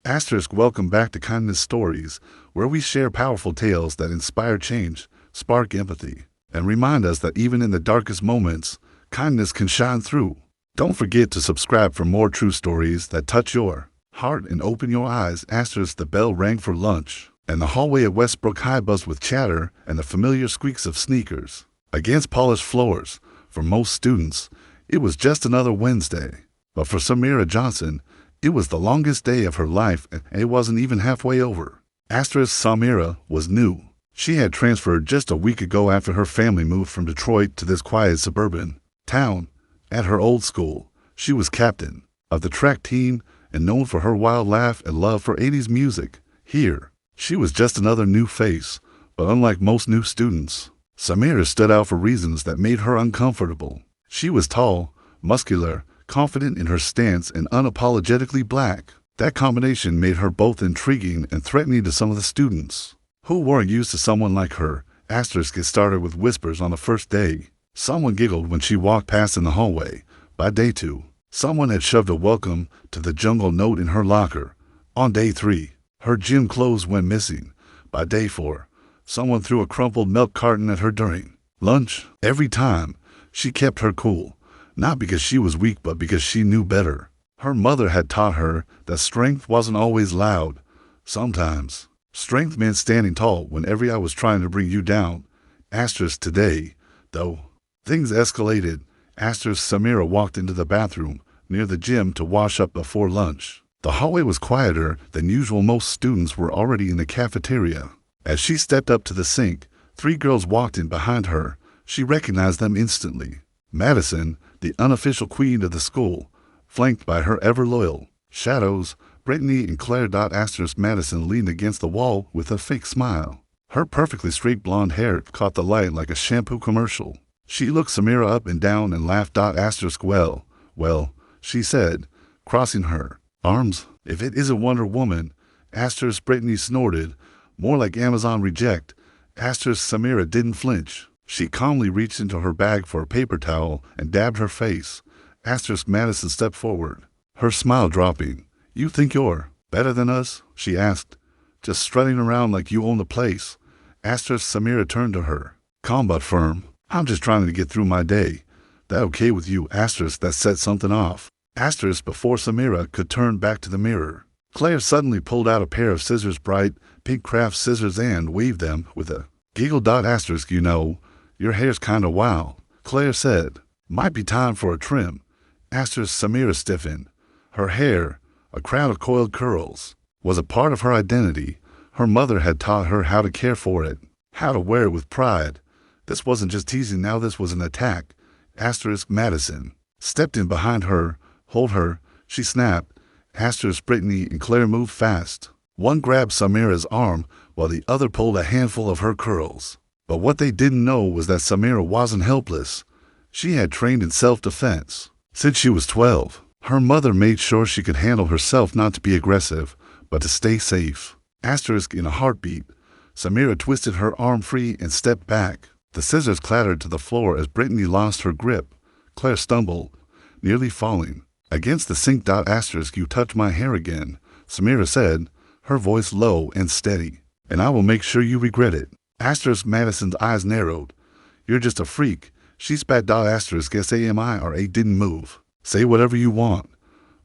Asterisk, welcome back to Kindness Stories, where we share powerful tales that inspire change, spark empathy, and remind us that even in the darkest moments, kindness can shine through. Don't forget to subscribe for more true stories that touch your heart and open your eyes. Asterisk, the bell rang for lunch, and the hallway at Westbrook High buzzed with chatter and the familiar squeaks of sneakers against polished floors. For most students, it was just another Wednesday. But for Samira Johnson, it was the longest day of her life, and it wasn't even halfway over. Asterisk, Samira was new. She had transferred just a week ago after her family moved from Detroit to this quiet suburban town. At her old school, she was captain of the track team and known for her wild laugh and love for 80s music. Here, she was just another new face, but unlike most new students, Samira stood out for reasons that made her uncomfortable. She was tall, muscular, confident in her stance, and unapologetically black. That combination made her both intriguing and threatening to some of the students, who weren't used to someone like her. Asterisk, it started with whispers on the first day. Someone giggled when she walked past in the hallway. By day 2, someone had shoved a welcome to the jungle note in her locker. On day 3, her gym clothes went missing. By day 4, someone threw a crumpled milk carton at her during lunch. Every time, she kept her cool. Not because she was weak, but because she knew better. Her mother had taught her that strength wasn't always loud. Sometimes, strength meant standing tall when every eye was trying to bring you down. Asterisk, today, though, things escalated. Asterisk, Samira walked into the bathroom near the gym to wash up before lunch. The hallway was quieter than usual. Most students were already in the cafeteria. As she stepped up to the sink, 3 girls walked in behind her. She recognized them instantly. Madison, the unofficial queen of the school, flanked by her ever-loyal shadows, Brittany and Claire. Asterisk, Madison leaned against the wall with a fake smile. Her perfectly straight blonde hair caught the light like a shampoo commercial. She looked Samira up and down and laughed. Asterisk, well, she said, crossing her arms. If it isn't Wonder Woman. Asterisk, Brittany snorted, more like Amazon reject. Asterisk, Samira didn't flinch. She calmly reached into her bag for a paper towel and dabbed her face. Asterisk, Madison stepped forward, her smile dropping. You think you're better than us? She asked, just strutting around like you own the place. Asterisk, Samira turned to her, calm but firm. I'm just trying to get through my day. That okay with you? Asterisk, that set something off. Asterisk, before Samira could turn back to the mirror, Claire suddenly pulled out a pair of scissors, bright pink craft scissors, and waved them with a giggle. Asterisk, you know, your hair's kinda wild, Claire said. Might be time for a trim. Asterisk, Samira stiffened. Her hair, a crown of coiled curls, was a part of her identity. Her mother had taught her how to care for it, how to wear it with pride. This wasn't just teasing now, this was an attack. Asterisk, Madison stepped in behind her. Hold her, she snapped. Asterisk, Brittany and Claire moved fast. One grabbed Samira's arm while the other pulled a handful of her curls. But what they didn't know was that Samira wasn't helpless. She had trained in self-defense since she was 12. Her mother made sure she could handle herself, not to be aggressive, but to stay safe. Asterisk, in a heartbeat, Samira twisted her arm free and stepped back. The scissors clattered to the floor as Brittany lost her grip. Claire stumbled, nearly falling against the sink. Asterisk, you touch my hair again, Samira said, her voice low and steady, and I will make sure you regret it. Asterisk, Madison's eyes narrowed. You're just a freak, she spat. Asterisk, Samira didn't move. Say whatever you want,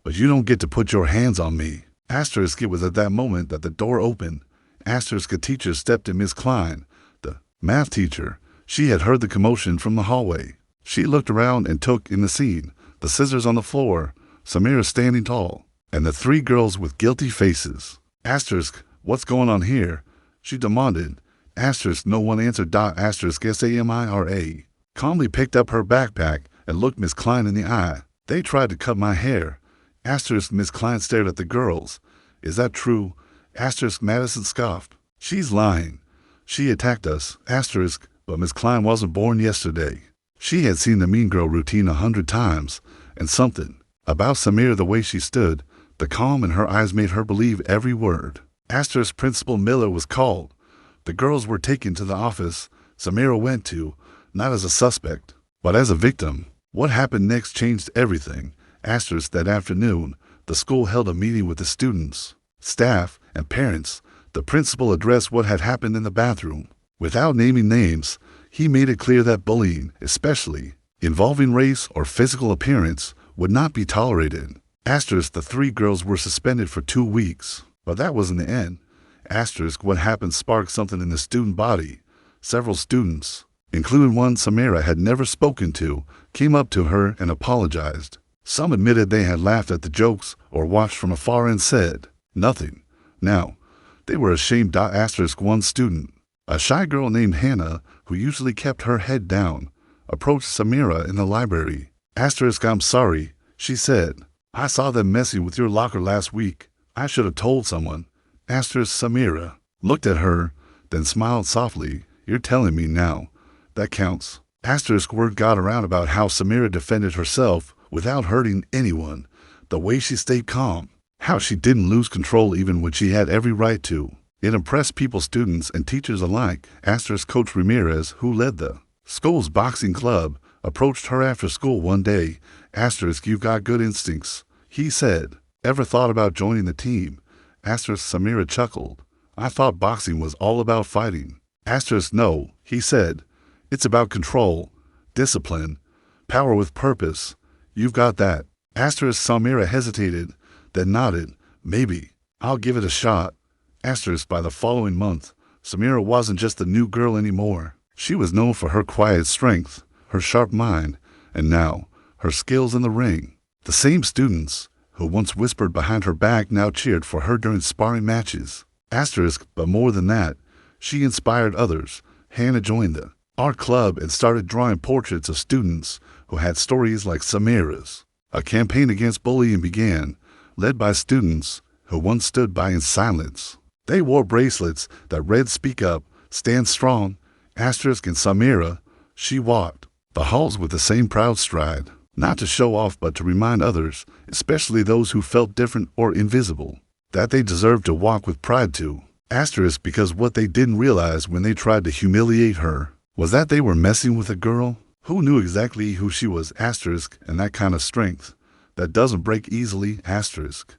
but you don't get to put your hands on me. Asterisk, it was at that moment that the door opened. Asterisk, a teacher stepped in. Miss Klein, the math teacher. She had heard the commotion from the hallway. She looked around and took in the scene. The scissors on the floor, Samira standing tall, and the 3 girls with guilty faces. Asterisk, what's going on here? She demanded. Asterisk, no one answered. Asterisk, Samira calmly picked up her backpack and looked Miss Klein in the eye. They tried to cut my hair. Asterisk, Miss Klein stared at the girls. Is that true? Asterisk, Madison scoffed. She's lying. She attacked us. Asterisk, but Miss Klein wasn't born yesterday. She had seen the mean girl routine 100 times, and something about Samira, the way she stood, the calm in her eyes, made her believe every word. Asterisk, Principal Miller was called. The girls were taken to the office Samira went to, not as a suspect, but as a victim. What happened next changed everything. Asterisk, that afternoon, the school held a meeting with the students. staff, and parents, the principal addressed what had happened in the bathroom. Without naming names, he made it clear that bullying, especially involving race or physical appearance, would not be tolerated. Asterisk, the 3 girls were suspended for 2 weeks. But that wasn't the end. Asterisk, what happened sparked something in the student body. Several students, including one Samira had never spoken to, came up to her and apologized. Some admitted they had laughed at the jokes or watched from afar and said nothing. Now, they were ashamed. Asterisk, one student, a shy girl named Hannah, who usually kept her head down, approached Samira in the library. Asterisk, I'm sorry, she said. I saw them messing with your locker last week. I should have told someone. Asterisk, Samira looked at her, then smiled softly. You're telling me now. That counts. Asterisk, word got around about how Samira defended herself without hurting anyone, the way she stayed calm, how she didn't lose control even when she had every right to. It impressed people, students and teachers alike. Asterisk, Coach Ramirez, who led the school's boxing club, approached her after school one day. Asterisk, you've got good instincts, he said. Ever thought about joining the team? Asterisk, Samira chuckled. I thought boxing was all about fighting. Asterisk, no, he said. It's about control, discipline, power with purpose. You've got that. Asterisk, Samira hesitated, then nodded. Maybe. I'll give it a shot. Asterisk, by the following month, Samira wasn't just a new girl anymore. She was known for her quiet strength, her sharp mind, and now, her skills in the ring. The same students who once whispered behind her back now cheered for her during sparring matches. Asterisk, but more than that, she inspired others. Hannah joined the art club and started drawing portraits of students who had stories like Samira's. A campaign against bullying began, led by students who once stood by in silence. They wore bracelets that read "Speak Up, Stand Strong." Asterisk, and Samira, she walked the halls with the same proud stride, not to show off but to remind others, especially those who felt different or invisible, that they deserved to walk with pride too. Asterisk, because what they didn't realize when they tried to humiliate her was that they were messing with a girl who knew exactly who she was. Asterisk, and that kind of strength that doesn't break easily. Asterisk.